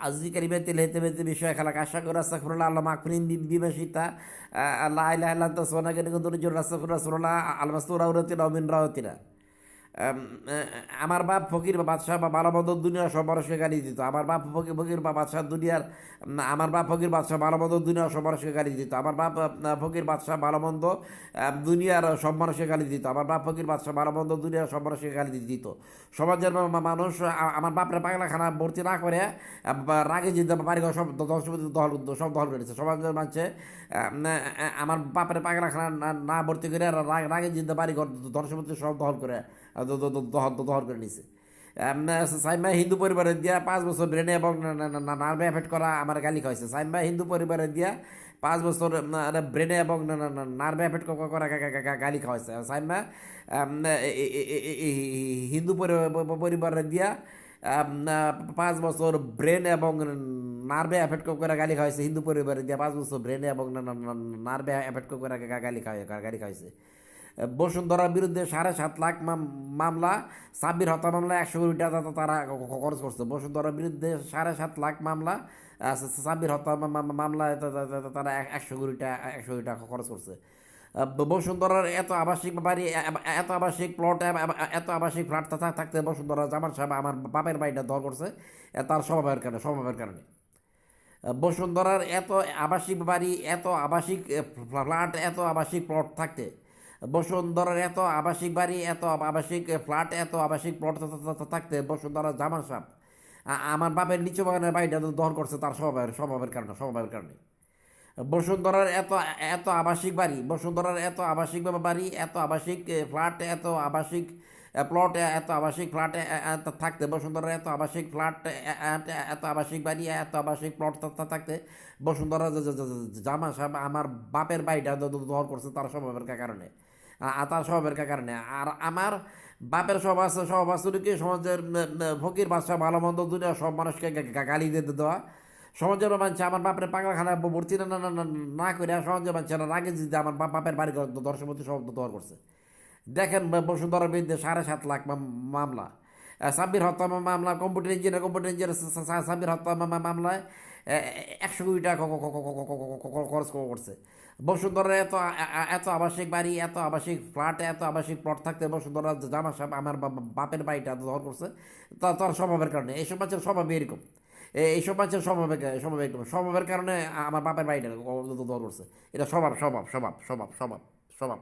আউযু কালিমাতি ল্লাহি তাম্মাতি মিন শাররি খালাক আস্তাগফিরুল্লাহ আস্তাগফিরুল্লাহ আল্লাহুম্মা আগফিরনি বিমা শি'তা লা ইলাহা ইল্লা আনতা সুবহানাকা ইন্নী কুনতু মিনাজ জালিমিন আস্তাগফিরুল্লাহ রাসূলুল্লাহ আল মাসতুর আওরাতিনা ওয়া মিন রাওয়াতিনা। আম, আমার বাপ ফকির বা বাদশাহ বা ভালো মন্দ দুনিয়ার সব মানুষকে গালি দিত। আমার বাপ ফকির ফকির বা বাদশাহ দুনিয়ার আমার বাপ ফকির বাদশাহ ভালো মন্দ দুনিয়ার সব মানুষকে গালি দিত। আমার বাপ ফকির বাদশাহ ভালো মন্দ দুনিয়ার সব মানুষকে গালি দিত। আমার বাপ ফকির বাদশাহ ভালো মন্দ দুনিয়ার সব মানুষকে গালি দিত। সমাজের মানুষ আমার বাপরে পাগলাখানা ভর্তি না করে রাগে জিতে বাড়িঘর সব সব দখল করেছে। সমাজের মানুষে আমার বাপরে পাগলাখানা না ভর্তি করে রাগে জিতে বাড়িঘর ধনসম্পত্তি সব দখল করে দখল করে নিছে। সাইমা হিন্দু পরিবারের দিয়া 5 বছর ব্রেনে এবং নার্ভে এফেক্ট করা আমার গালি খাইছে। সাইমা হিন্দু পরিবারের দিয়া 5 বছর ব্রেনে এবং নার্ভে এফেক্ট করা গালি খাওয়াইছে। সাইমা হিন্দু পরিবারের দিয়া 5 বছর ব্রেন এবং নার্ভে এফেক্ট করে গালি খাওয়াইছে। হিন্দু পরিবারের দিয়া 5 বছর ব্রেনে এবং নার্ভে এফেক্ট করে গালি খাওয়াইছে। বসুন্ধরার বিরুদ্ধে 7.5 লাখ মামলা, সাব্বির হত্যা মামলা 100 কোটি টাকা তারা খরচ করছে। বসুন্ধরার বিরুদ্ধে 7.5 লাখ মামলা, সাব্বির হত্যা মামলায় তারা 100 কোটি টাকা খরচ করছে। বসুন্ধরার এত আবাসিক বাড়ি, এত আবাসিক প্লট, এত আবাসিক ফ্ল্যাট থাকতে বসুন্ধরা জামান সাহেব আমার বাপের বাড়িটা দখল করছে তার স্বভাবের কারণে। বসুন্ধরার এত আবাসিক বাড়ি, এত আবাসিক ফ্ল্যাট, এত আবাসিক প্লট থাকতে বসুন্ধরার এত আবাসিক বাড়ি, এত আবাসিক ফ্ল্যাট, এত আবাসিক প্লট থাকতে বসুন্ধরা জামান সাহেব আমার বাপের নিচু বাগানের বাড়িটা দখল করছে তার স্বভাবের কারণে। বসুন্ধরার এত এত আবাসিক বাড়ি, বসুন্ধরার এত আবাসিক বাড়ি, এত আবাসিক ফ্ল্যাট, এত আবাসিক প্লট, এত আবাসিক ফ্ল্যাট থাকতে বসুন্ধরার এত আবাসিক ফ্ল্যাট, এত আবাসিক বাড়ি, এত আবাসিক প্লট থাকতে বসুন্ধরা জামা সাহেব আমার বাপের বাড়িটা দখল করছে তার কারণে। আর আমার বাপের স্বভাব আছে কি সমাজের ফকির বাদশা ভালো মন্দ দুনিয়া সব মানুষকে গালি দিতে দেওয়া। সমাজের মানুষ আমার বাপের পাগলাখানা ভর্তি না করে সমাজের মানুষেরা রাগে দিতে আমার বাপের বাড়ি দর্শমতি সব দখল করছে। দেখেন বসুন্ধরার বিরুদ্ধে 7.5 লাখ মামলা, সাব্বির হত্যা মামলা, কম্পিউটার ইঞ্জিনিয়ার সাব্বির হত্যা মামলায় 100 কোটি টাকা খরচ করছে। বসুন্ধরার এত আবাসিক বাড়ি, এত আবাসিক ফ্ল্যাট, এত আবাসিক প্লট থাকতে বসুন্ধরা জামা সাহেব আমার বাপের বাড়িটা দখল করছে তার স্বভাবের কারণে। এইসব মানুষের স্বভাব এরকম, এইসব মানুষের স্বভাবের কারণে আমার বাপের বাড়িটা দখল করছে। এটা স্বভাব স্বভাব স্বভাব স্বভাব স্বভাব স্বভাব।